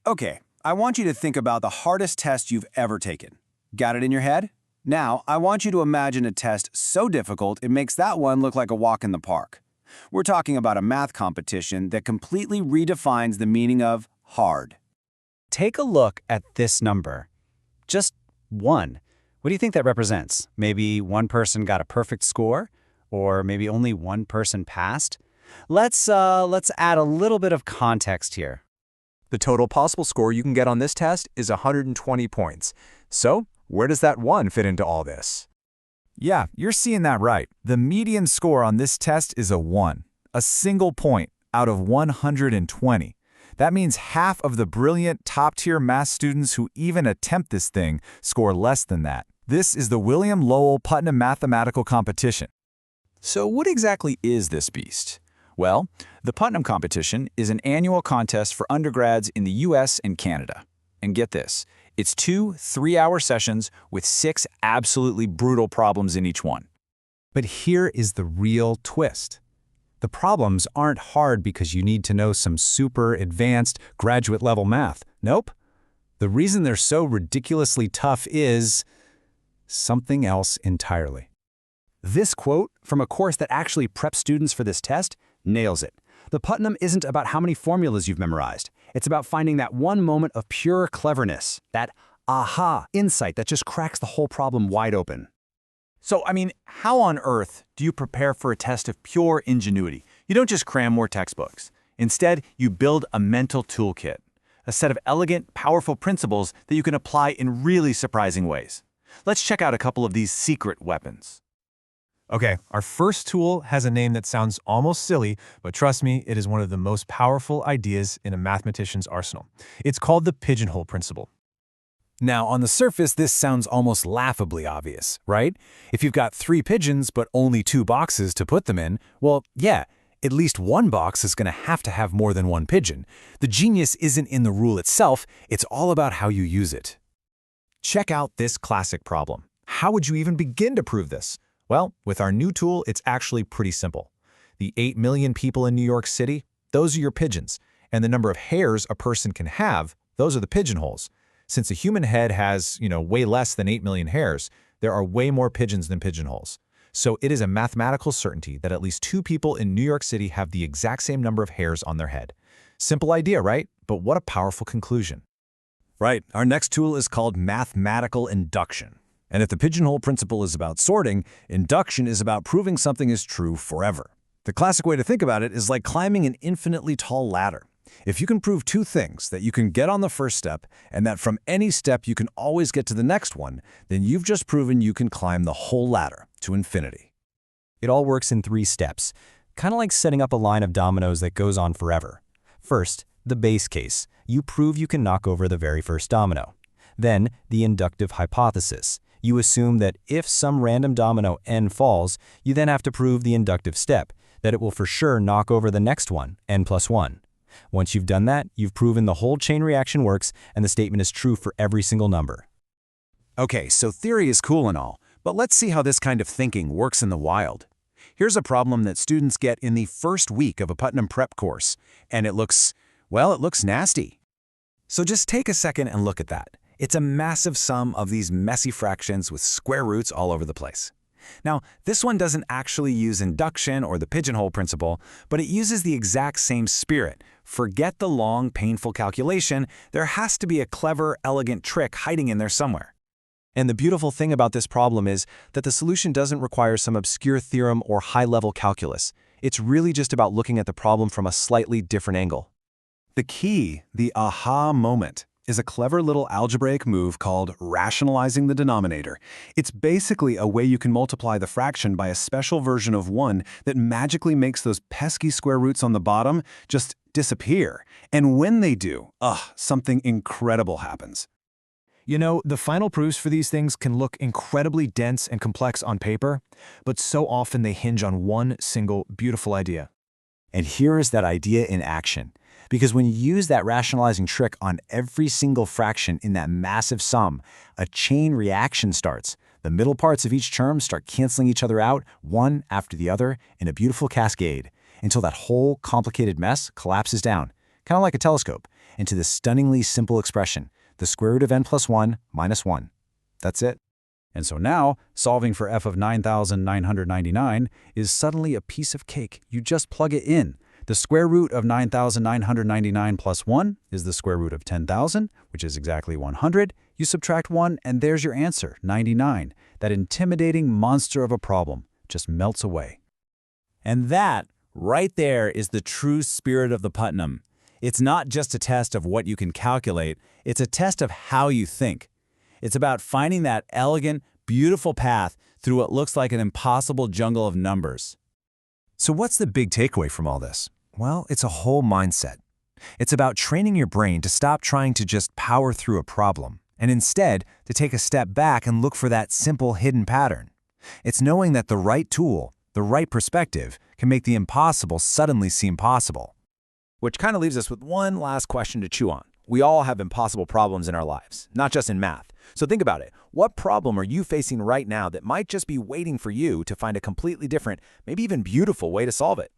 Okay, I want you to think about the hardest test you've ever taken. Got it in your head? Now, I want you to imagine a test so difficult it makes that one look like a walk in the park. We're talking about a math competition that completely redefines the meaning of hard. Take a look at this number. Just 1. What do you think that represents? Maybe one person got a perfect score? Or maybe only one person passed? Let's add a little bit of context here. The total possible score you can get on this test is 120 points. So, where does that 1 fit into all this? Yeah, you're seeing that right. The median score on this test is a 1, a single point out of 120. That means half of the brilliant top-tier math students who even attempt this thing score less than that. This is the William Lowell Putnam Mathematical Competition. So what exactly is this beast? Well, the Putnam Competition is an annual contest for undergrads in the US and Canada. And get this, it's 2 3-hour sessions with 6 absolutely brutal problems in each one. But here is the real twist. The problems aren't hard because you need to know some super advanced graduate-level math. Nope. The reason they're so ridiculously tough is something else entirely. This quote from a course that actually preps students for this test nails it. The Putnam isn't about how many formulas you've memorized. It's about finding that one moment of pure cleverness, that aha insight that just cracks the whole problem wide open. So, how on earth do you prepare for a test of pure ingenuity? You don't just cram more textbooks. Instead, you build a mental toolkit, a set of elegant, powerful principles that you can apply in really surprising ways. Let's check out a couple of these secret weapons. Okay, our first tool has a name that sounds almost silly, but trust me, it is one of the most powerful ideas in a mathematician's arsenal. It's called the pigeonhole principle. Now, on the surface, this sounds almost laughably obvious, right? If you've got 3 pigeons but only 2 boxes to put them in, well, yeah, at least one box is going to have more than one pigeon. The genius isn't in the rule itself, it's all about how you use it. Check out this classic problem. How would you even begin to prove this? Well, with our new tool, it's actually pretty simple. The 8 million people in New York City, those are your pigeons. And the number of hairs a person can have, those are the pigeonholes. Since a human head has, way less than 8 million hairs, there are way more pigeons than pigeonholes. So it is a mathematical certainty that at least 2 people in New York City have the exact same number of hairs on their head. Simple idea, right? But what a powerful conclusion. Right, our next tool is called mathematical induction. And if the pigeonhole principle is about sorting, induction is about proving something is true forever. The classic way to think about it is like climbing an infinitely tall ladder. If you can prove 2 things, that you can get on the first step and that from any step you can always get to the next one, then you've just proven you can climb the whole ladder to infinity. It all works in 3 steps, kind of like setting up a line of dominoes that goes on forever. First, the base case. You prove you can knock over the very first domino. Then, the inductive hypothesis. You assume that if some random domino n falls, you then have to prove the inductive step, that it will for sure knock over the next one, n plus 1. Once you've done that, you've proven the whole chain reaction works and the statement is true for every single number. Okay, so theory is cool and all, but let's see how this kind of thinking works in the wild. Here's a problem that students get in the first week of a Putnam Prep course, and it looks nasty. So just take a second and look at that. It's a massive sum of these messy fractions with square roots all over the place. Now, this one doesn't actually use induction or the pigeonhole principle, but it uses the exact same spirit. Forget the long, painful calculation. There has to be a clever, elegant trick hiding in there somewhere. And the beautiful thing about this problem is that the solution doesn't require some obscure theorem or high-level calculus. It's really just about looking at the problem from a slightly different angle. The key, the aha moment, is a clever little algebraic move called rationalizing the denominator. It's basically a way you can multiply the fraction by a special version of 1 that magically makes those pesky square roots on the bottom just disappear. And when they do, something incredible happens. The final proofs for these things can look incredibly dense and complex on paper, but so often they hinge on one single beautiful idea. And here is that idea in action. Because when you use that rationalizing trick on every single fraction in that massive sum, a chain reaction starts. The middle parts of each term start canceling each other out, one after the other, in a beautiful cascade, until that whole complicated mess collapses down, kind of like a telescope, into the stunningly simple expression, the square root of n plus 1 minus 1. That's it. And so now, solving for f of 9,999 is suddenly a piece of cake. You just plug it in. The square root of 9,999 plus 1 is the square root of 10,000, which is exactly 100. You subtract 1, and there's your answer, 99. That intimidating monster of a problem just melts away. And that, right there, is the true spirit of the Putnam. It's not just a test of what you can calculate, it's a test of how you think. It's about finding that elegant, beautiful path through what looks like an impossible jungle of numbers. So what's the big takeaway from all this? Well, it's a whole mindset. It's about training your brain to stop trying to just power through a problem, and instead to take a step back and look for that simple hidden pattern. It's knowing that the right tool, the right perspective, can make the impossible suddenly seem possible. Which kind of leaves us with one last question to chew on. We all have impossible problems in our lives, not just in math. So think about it. What problem are you facing right now that might just be waiting for you to find a completely different, maybe even beautiful way to solve it?